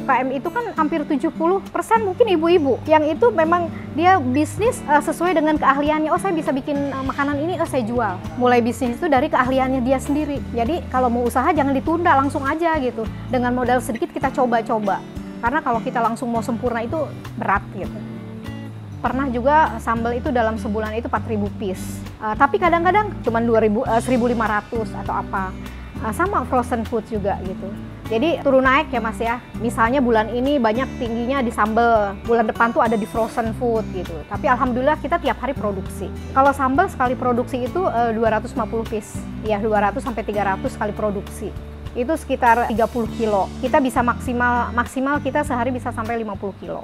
UKM itu kan hampir 70% mungkin ibu-ibu. Yang itu memang dia bisnis sesuai dengan keahliannya. Oh, saya bisa bikin makanan ini, oh saya jual. Mulai bisnis itu dari keahliannya dia sendiri. Jadi kalau mau usaha jangan ditunda, langsung aja gitu. Dengan modal sedikit kita coba-coba. Karena kalau kita langsung mau sempurna itu berat gitu. Pernah juga sambal itu dalam sebulan itu 4.000 piece. Tapi kadang-kadang cuma 1.500 atau apa. Sama frozen food juga gitu. Jadi turun naik ya Mas ya. Misalnya bulan ini banyak tingginya di sambal, bulan depan tuh ada di frozen food gitu. Tapi alhamdulillah kita tiap hari produksi. Kalau sambal sekali produksi itu 250 piece. Ya 200 sampai 300 sekali produksi. Itu sekitar 30 kilo. Kita bisa maksimal kita sehari bisa sampai 50 kilo.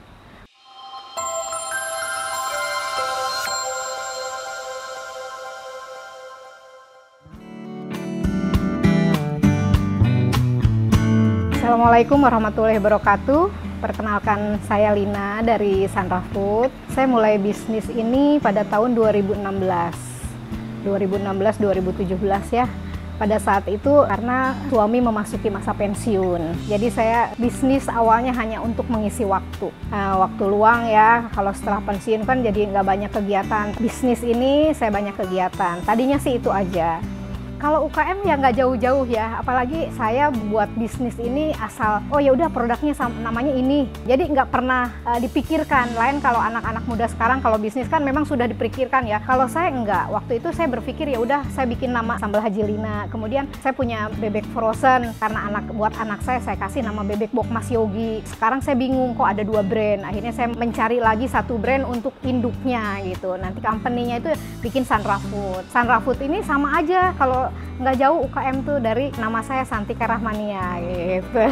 Assalamualaikum warahmatullahi wabarakatuh. Perkenalkan, saya Lina dari Sandra Food. Saya mulai bisnis ini pada tahun 2016-2017 ya. Pada saat itu karena suami memasuki masa pensiun. Jadi saya bisnis awalnya hanya untuk mengisi waktu. Waktu luang ya, kalau setelah pensiun kan jadi nggak banyak kegiatan. Bisnis ini saya banyak kegiatan. Tadinya sih itu aja. Kalau UKM ya nggak jauh-jauh ya, apalagi saya buat bisnis ini asal, oh ya udah produknya namanya ini. Jadi nggak pernah dipikirkan. Lain kalau anak-anak muda sekarang kalau bisnis kan memang sudah dipikirkan ya. Kalau saya enggak, waktu itu saya berpikir ya udah saya bikin nama Sambal Haji Lina. Kemudian saya punya bebek frozen karena buat anak saya kasih nama bebek Bok Mas Yogi. Sekarang saya bingung kok ada 2 brand. Akhirnya saya mencari lagi 1 brand untuk induknya gitu. Nanti company-nya itu bikin Sandra Food. Sandra Food ini sama aja kalau nggak jauh UKM tuh dari nama saya Santika Rahmania gitu.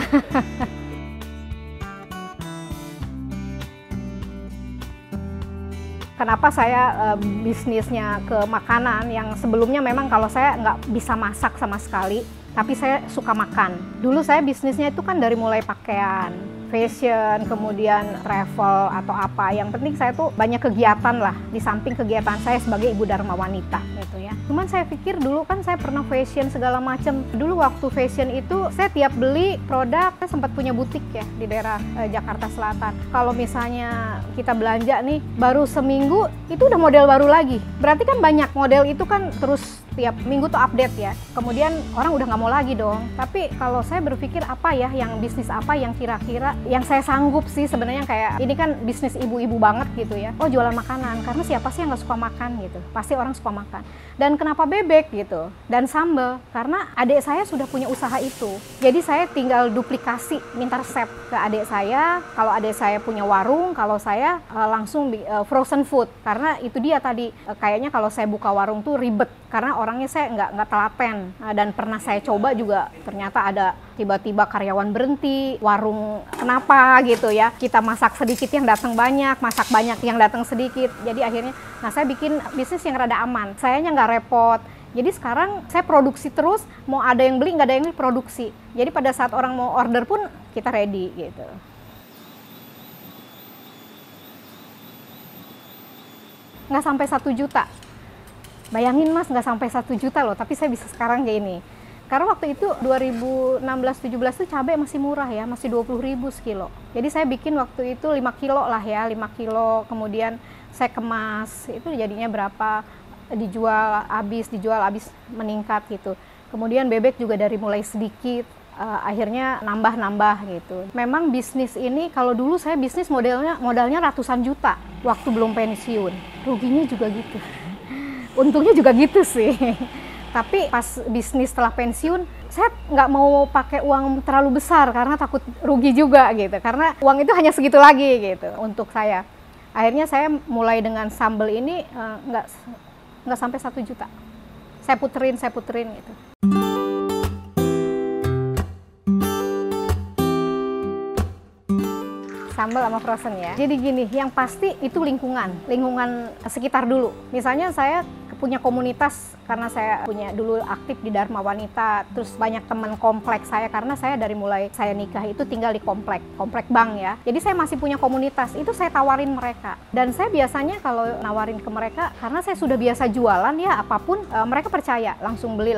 Kenapa saya bisnisnya ke makanan yang sebelumnya memang kalau saya nggak bisa masak sama sekali, tapi saya suka makan. Dulu saya bisnisnya itu kan dari mulai pakaian, fashion, kemudian travel atau apa. Yang penting saya tuh banyak kegiatan lah di samping kegiatan saya sebagai ibu dharma wanita gitu ya. Cuman saya pikir dulu kan saya pernah fashion segala macam. Dulu waktu fashion itu saya tiap beli produk, saya sempat punya butik ya di daerah Jakarta Selatan. Kalau misalnya kita belanja nih baru seminggu itu udah model baru lagi. Berarti kan banyak model itu kan terus tiap minggu tuh update ya. Kemudian orang udah nggak mau lagi dong. Tapi kalau saya berpikir apa ya yang bisnis apa yang kira-kira yang saya sanggup sih sebenarnya kayak ini kan bisnis ibu-ibu banget gitu ya. Oh jualan makanan karena siapa sih yang nggak suka makan gitu. Pasti orang suka makan. Dan kenapa bebek gitu? Dan sambal karena adik saya sudah punya usaha itu. Jadi saya tinggal duplikasi minta resep ke adik saya. Kalau adik saya punya warung, kalau saya langsung frozen food karena itu dia tadi kayaknya kalau saya buka warung tuh ribet karena orangnya saya nggak telaten dan pernah saya coba juga ternyata ada tiba-tiba karyawan berhenti, warung kenapa gitu ya, kita masak sedikit yang datang banyak, masak banyak yang datang sedikit, jadi akhirnya, nah saya bikin bisnis yang rada aman, sayanya nggak repot, jadi sekarang saya produksi terus, mau ada yang beli nggak ada yang beli produksi, jadi pada saat orang mau order pun kita ready gitu. Nggak sampai 1 juta. Bayangin Mas, nggak sampai 1 juta loh, tapi saya bisa sekarang kayak ini. Karena waktu itu 2016-17 tuh cabai masih murah ya, masih 20.000 sekilo. Jadi saya bikin waktu itu 5 kilo lah ya, 5 kilo, kemudian saya kemas, itu jadinya berapa, dijual habis meningkat gitu. Kemudian bebek juga dari mulai sedikit, akhirnya nambah gitu. Memang bisnis ini, kalau dulu saya bisnis modalnya ratusan juta, waktu belum pensiun. Ruginya juga gitu. Untungnya juga gitu sih. Tapi pas bisnis setelah pensiun, saya nggak mau pakai uang terlalu besar karena takut rugi juga gitu. Karena uang itu hanya segitu lagi gitu untuk saya. Akhirnya saya mulai dengan sambal ini nggak sampai 1 juta. Saya puterin gitu. Sambal sama frozen ya. Jadi gini, yang pasti itu lingkungan sekitar dulu. Misalnya saya punya komunitas karena saya punya dulu aktif di Dharma Wanita, terus banyak teman kompleks saya karena saya dari mulai saya nikah itu tinggal di komplek bank ya. Jadi saya masih punya komunitas, itu saya tawarin mereka. Dan saya biasanya kalau nawarin ke mereka karena saya sudah biasa jualan ya apapun mereka percaya, langsung beli.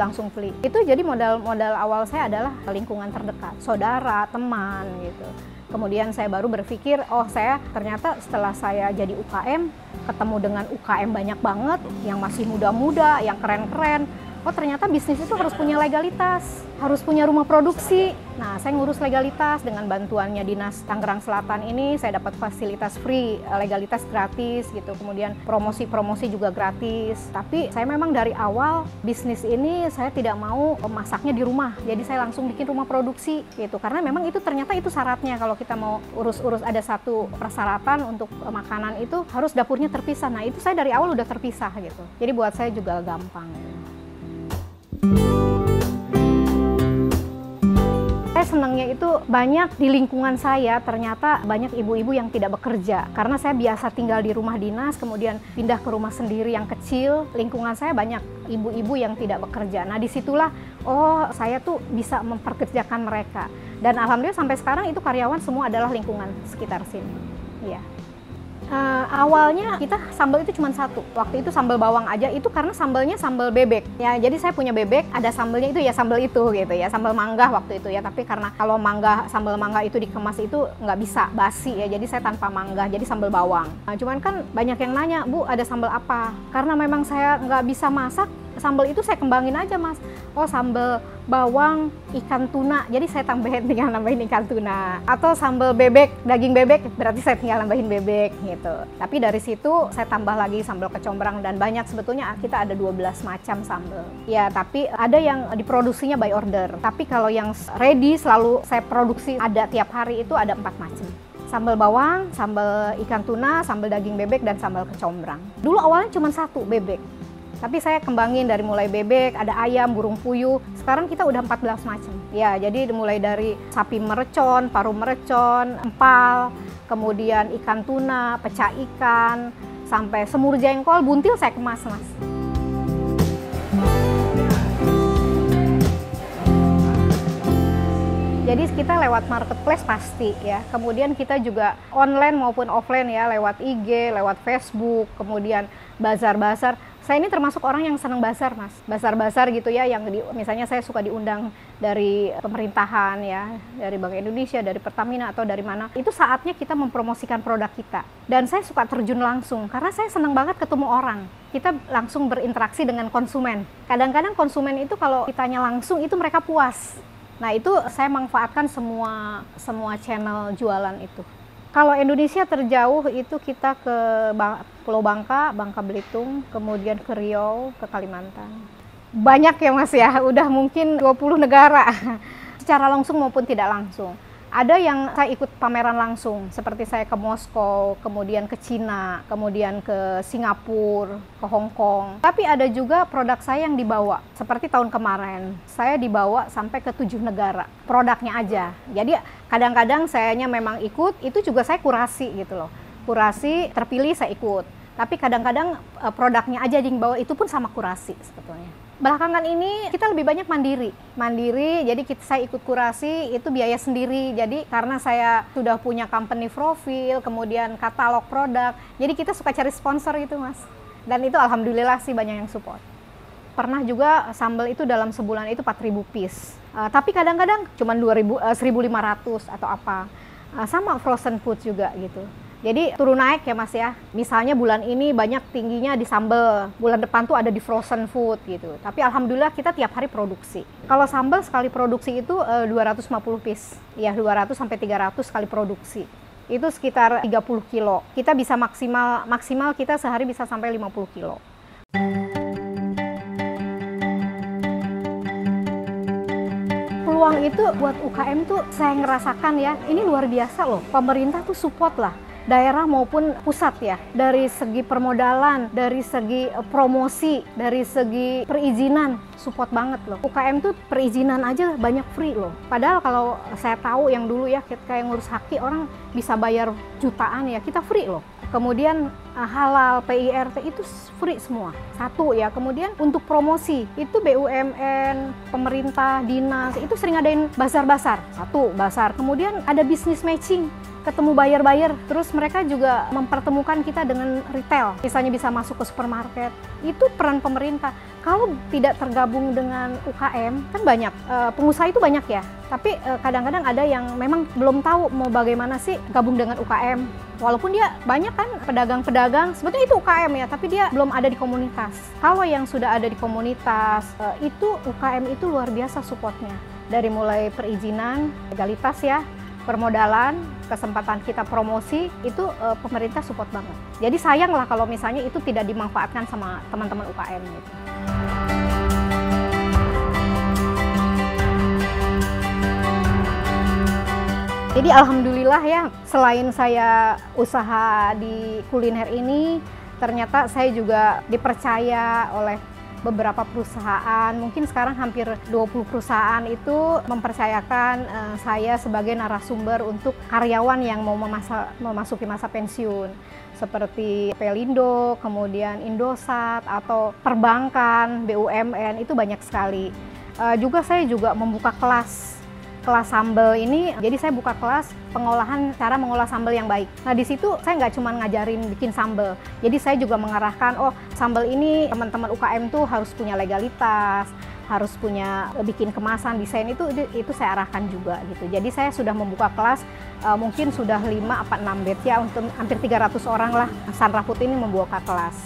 Itu jadi modal awal saya adalah lingkungan terdekat, saudara, teman gitu. Kemudian saya baru berpikir, oh saya ternyata setelah saya jadi UKM, ketemu dengan UKM banyak banget, yang masih muda-muda, yang keren-keren. Oh ternyata bisnis itu harus punya legalitas, harus punya rumah produksi. Nah saya ngurus legalitas dengan bantuannya Dinas Tangerang Selatan ini, saya dapat fasilitas free, legalitas gratis gitu. Kemudian promosi-promosi juga gratis. Tapi saya memang dari awal bisnis ini saya tidak mau masaknya di rumah. Jadi saya langsung bikin rumah produksi gitu. Karena memang itu ternyata itu syaratnya kalau kita mau urus-urus, ada satu persyaratan untuk makanan itu harus dapurnya terpisah. Nah itu saya dari awal udah terpisah gitu. Jadi buat saya juga gampang. Saya senangnya itu banyak di lingkungan saya ternyata banyak ibu-ibu yang tidak bekerja. Karena saya biasa tinggal di rumah dinas, kemudian pindah ke rumah sendiri yang kecil. Lingkungan saya banyak ibu-ibu yang tidak bekerja. Nah disitulah, oh saya tuh bisa memperkerjakan mereka. Dan alhamdulillah sampai sekarang itu karyawan semua adalah lingkungan sekitar sini. Iya. Awalnya kita sambal itu cuma satu, waktu itu sambal bawang aja, itu karena sambalnya sambal bebek ya, jadi saya punya bebek, ada sambalnya itu ya sambal itu gitu ya, sambal mangga waktu itu ya, tapi karena kalau sambal mangga itu dikemas itu nggak bisa, basi ya, jadi saya tanpa mangga, jadi sambal bawang. Nah, cuman kan banyak yang nanya, Bu ada sambal apa? Karena memang saya nggak bisa masak, sambal itu saya kembangin aja Mas. Oh sambal bawang ikan tuna, jadi saya tinggal nambahin ikan tuna. Atau sambal bebek, daging bebek, berarti saya tinggal nambahin bebek gitu. Tapi dari situ saya tambah lagi sambal kecombrang dan banyak, sebetulnya kita ada 12 macam sambal. Ya tapi ada yang diproduksinya by order. Tapi kalau yang ready selalu saya produksi ada tiap hari itu ada 4 macam. Sambal bawang, sambal ikan tuna, sambal daging bebek, dan sambal kecombrang. Dulu awalnya cuma satu, bebek. Tapi saya kembangin dari mulai bebek, ada ayam, burung puyuh. Sekarang kita udah 14 macam. Ya, jadi mulai dari sapi merecon, paru merecon, empal, kemudian ikan tuna, pecah ikan, sampai semur jengkol, buntil saya kemas, Mas. Jadi kita lewat marketplace pasti ya. Kemudian kita juga online maupun offline ya, lewat IG, lewat Facebook, kemudian bazar-bazar. Saya ini termasuk orang yang senang bazar, Mas. Bazar-bazar gitu ya, yang misalnya saya suka diundang dari pemerintahan ya, dari Bank Indonesia, dari Pertamina atau dari mana. Itu saatnya kita mempromosikan produk kita. Dan saya suka terjun langsung, karena saya senang banget ketemu orang. Kita langsung berinteraksi dengan konsumen. Kadang-kadang konsumen itu kalau kitanya langsung, itu mereka puas. Nah itu saya manfaatkan semua channel jualan itu. Kalau Indonesia terjauh itu kita ke Pulau Bangka, Bangka Belitung, kemudian ke Riau, ke Kalimantan. Banyak ya Mas ya, udah mungkin 20 negara, secara langsung maupun tidak langsung. Ada yang saya ikut pameran langsung, seperti saya ke Moskow, kemudian ke Cina, kemudian ke Singapura, ke Hong Kong. Tapi ada juga produk saya yang dibawa, seperti tahun kemarin, saya dibawa sampai ke 7 negara, produknya aja. Jadi kadang-kadang sayanya memang ikut, itu juga saya kurasi gitu loh. Kurasi, terpilih saya ikut. Tapi kadang-kadang produknya aja yang dibawa, itu pun sama kurasi sebetulnya. Belakangan ini kita lebih banyak mandiri, jadi saya ikut kurasi itu biaya sendiri. Jadi karena saya sudah punya company profil, kemudian katalog produk, jadi kita suka cari sponsor itu Mas. Dan itu alhamdulillah sih banyak yang support. Pernah juga sambal itu dalam sebulan itu 4.000 piece, tapi kadang-kadang cuma 1.500 atau apa. Sama frozen food juga gitu. Jadi turun naik ya Mas ya. Misalnya bulan ini banyak tingginya di sambal, bulan depan tuh ada di frozen food gitu. Tapi alhamdulillah kita tiap hari produksi. Kalau sambal sekali produksi itu 250 piece. Ya 200 sampai 300 sekali produksi. Itu sekitar 30 kilo. Kita bisa maksimal kita sehari bisa sampai 50 kilo. Peluang itu buat UKM tuh saya ngerasakan ya, ini luar biasa loh. Pemerintah tuh support lah. Daerah maupun pusat ya, dari segi permodalan, dari segi promosi, dari segi perizinan, support banget loh. UKM tuh perizinan aja banyak free loh. Padahal kalau saya tahu yang dulu ya, kayak ngurus haki orang bisa bayar jutaan ya, kita free loh. Kemudian halal, PIRT itu free semua. Satu ya, kemudian untuk promosi, itu BUMN, pemerintah, dinas, itu sering adain bazar-bazar. Satu, bazar. Kemudian ada bisnis matching. ketemu buyer-buyer, terus mereka juga mempertemukan kita dengan retail, misalnya bisa masuk ke supermarket. Itu peran pemerintah. Kalau tidak tergabung dengan UKM, kan banyak, pengusaha itu banyak ya, tapi kadang-kadang ada yang memang belum tahu mau bagaimana sih gabung dengan UKM. Walaupun dia banyak kan pedagang-pedagang, sebetulnya itu UKM ya, tapi dia belum ada di komunitas. Kalau yang sudah ada di komunitas, itu UKM itu luar biasa supportnya. Dari mulai perizinan, legalitas ya, permodalan, kesempatan kita promosi, itu pemerintah support banget. Jadi sayang lah kalau misalnya itu tidak dimanfaatkan sama teman-teman UKM gitu. Jadi alhamdulillah ya, selain saya usaha di kuliner ini, ternyata saya juga dipercaya oleh beberapa perusahaan. Mungkin sekarang hampir 20 perusahaan itu mempercayakan saya sebagai narasumber untuk karyawan yang mau memasuki masa pensiun. Seperti Pelindo, kemudian Indosat, atau perbankan, BUMN, itu banyak sekali. Saya juga membuka kelas sambal ini, jadi saya buka kelas pengolahan, cara mengolah sambal yang baik. Nah di situ saya nggak cuma ngajarin bikin sambal, jadi saya juga mengarahkan, oh sambal ini teman-teman UKM tuh harus punya legalitas, harus punya bikin kemasan, desain itu saya arahkan juga gitu. Jadi saya sudah membuka kelas, mungkin sudah 5-6 batch ya, untuk hampir 300 orang lah. Sandra Food ini membuka kelas.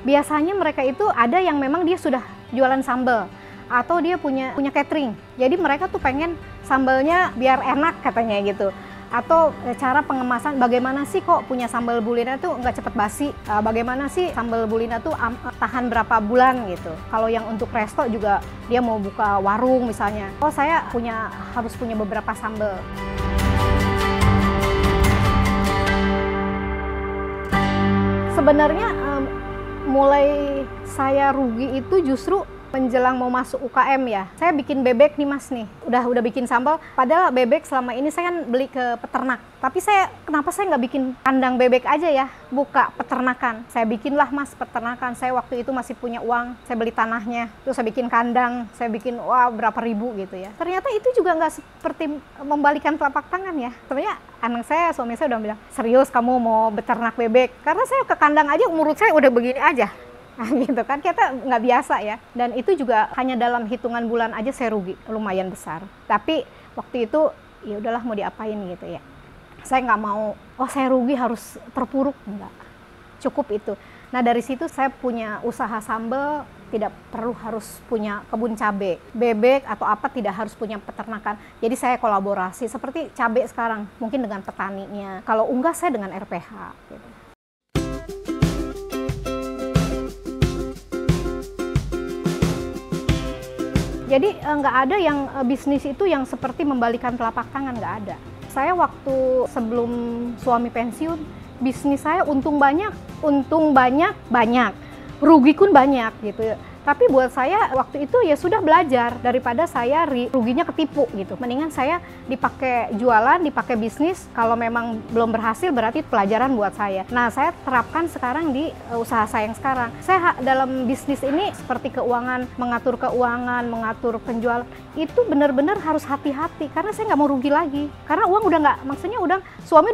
Biasanya mereka itu ada yang memang dia sudah jualan sambal, atau dia punya catering. Jadi mereka tuh pengen sambalnya biar enak katanya gitu. Atau cara pengemasan, bagaimana sih kok punya sambal bulina tuh nggak cepet basi, bagaimana sih sambal bulina tuh tahan berapa bulan gitu. Kalau yang untuk resto juga dia mau buka warung misalnya, oh saya harus punya beberapa sambal. Sebenarnya mulai saya rugi itu justru menjelang mau masuk UKM ya. Saya bikin bebek nih Mas nih, udah bikin sambal, padahal bebek selama ini saya kan beli ke peternak. Tapi kenapa saya nggak bikin kandang bebek aja ya, buka peternakan. Saya bikinlah Mas peternakan, saya waktu itu masih punya uang, saya beli tanahnya, terus saya bikin kandang, saya bikin berapa ribu gitu ya. Ternyata itu juga nggak seperti membalikan telapak tangan ya. Sebenarnya suami saya udah bilang, serius kamu mau beternak bebek? Karena saya ke kandang aja menurut saya udah begini aja. Nah, gitu kan, kita nggak biasa ya. Dan itu juga hanya dalam hitungan bulan aja saya rugi lumayan besar. Tapi waktu itu ya udahlah mau diapain gitu ya. Saya nggak mau, saya rugi harus terpuruk, enggak. Cukup itu. Nah dari situ saya punya usaha sambal, tidak perlu harus punya kebun cabai, bebek atau apa, tidak harus punya peternakan. Jadi saya kolaborasi seperti cabai sekarang, mungkin dengan petaninya. Kalau unggas saya dengan RPH gitu. Jadi nggak ada yang bisnis itu yang seperti membalikan telapak tangan, nggak ada. Saya waktu sebelum suami pensiun, bisnis saya untung banyak, rugi pun banyak gitu. Tapi buat saya waktu itu ya sudah belajar, daripada saya ruginya ketipu gitu. Mendingan saya dipakai jualan, dipakai bisnis, kalau memang belum berhasil berarti pelajaran buat saya. Nah saya terapkan sekarang di usaha saya yang sekarang. Saya dalam bisnis ini seperti keuangan, mengatur penjualan, itu benar-benar harus hati-hati karena saya nggak mau rugi lagi. Karena uang suami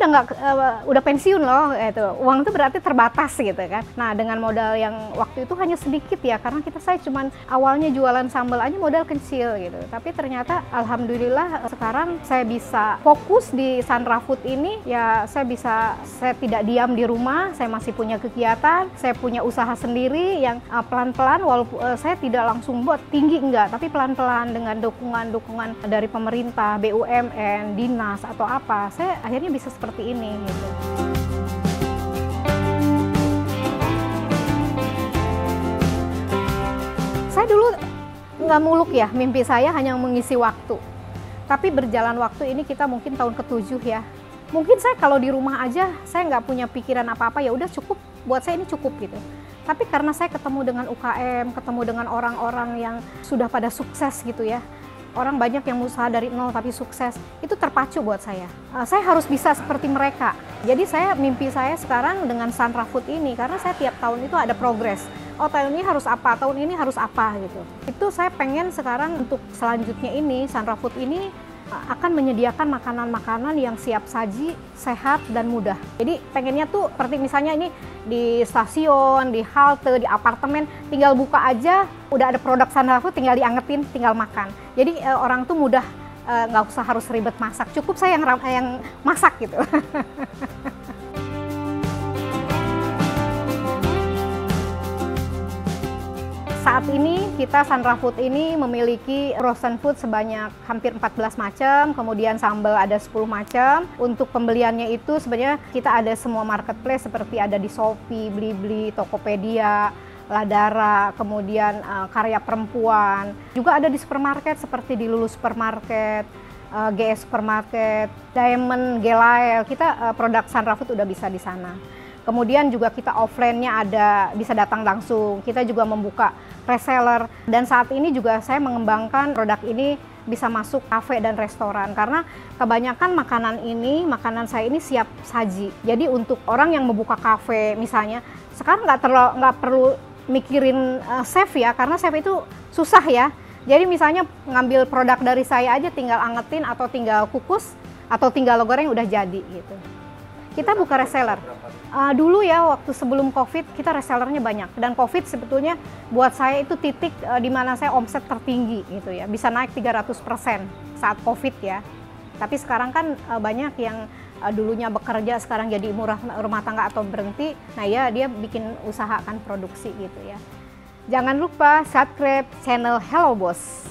udah pensiun loh, gitu. Uang itu berarti terbatas gitu kan. Nah dengan modal yang waktu itu hanya sedikit ya, karena saya cuman awalnya jualan sambal aja modal kecil gitu. Tapi ternyata alhamdulillah sekarang saya bisa fokus di Sandra Food ini ya. Saya tidak diam di rumah, saya masih punya kegiatan, saya punya usaha sendiri yang pelan-pelan, walaupun saya tidak langsung buat tinggi enggak, tapi pelan-pelan dengan dukungan dari pemerintah, BUMN, dinas atau apa, saya akhirnya bisa seperti ini gitu. Saya dulu nggak muluk ya, mimpi saya hanya mengisi waktu. Tapi berjalan waktu ini kita mungkin tahun ke-7 ya. Mungkin saya kalau di rumah aja, saya nggak punya pikiran apa-apa, ya udah cukup, buat saya ini cukup gitu. Tapi karena saya ketemu dengan UKM, ketemu dengan orang-orang yang sudah pada sukses gitu ya. Orang banyak yang usaha dari nol tapi sukses, itu terpacu buat saya. Saya harus bisa seperti mereka. Jadi mimpi saya sekarang dengan Sandra Food ini, karena saya tiap tahun itu ada progres. Oh tahun ini harus apa, tahun ini harus apa gitu. Itu saya pengen sekarang untuk selanjutnya ini, Sandra Food ini akan menyediakan makanan-makanan yang siap saji, sehat, dan mudah. Jadi pengennya tuh seperti misalnya ini di stasiun, di halte, di apartemen, tinggal buka aja, udah ada produk Sandra Food, tinggal diangetin, tinggal makan. Jadi orang tuh mudah, nggak usah harus ribet masak, cukup saya yang masak gitu. Saat ini kita Sandra Food ini memiliki frozen food sebanyak hampir 14 macam, kemudian sambal ada 10 macam. Untuk pembeliannya itu sebenarnya kita ada semua marketplace seperti ada di Shopee, Blibli, Tokopedia, Ladara, kemudian Karya Perempuan. Juga ada di supermarket seperti di Lulu Supermarket, GS Supermarket, Diamond, Gelael. Kita produk Sandra Food udah bisa di sana. Kemudian juga kita offline-nya ada, bisa datang langsung. Kita juga membuka reseller. Dan saat ini juga saya mengembangkan produk ini bisa masuk kafe dan restoran. Karena kebanyakan makanan saya ini siap saji. Jadi untuk orang yang membuka kafe misalnya, sekarang nggak perlu mikirin chef ya, karena chef itu susah ya. Jadi misalnya ngambil produk dari saya aja, tinggal angetin atau tinggal kukus, atau tinggal goreng udah jadi gitu. Kita buka reseller. Dulu ya waktu sebelum COVID kita resellernya banyak, dan COVID sebetulnya buat saya itu titik di mana saya omset tertinggi gitu ya, bisa naik 300% saat COVID ya. Tapi sekarang kan banyak yang dulunya bekerja sekarang jadi rumah tangga atau berhenti, nah ya dia bikin usaha kan produksi gitu ya. Jangan lupa subscribe channel Hello Boss.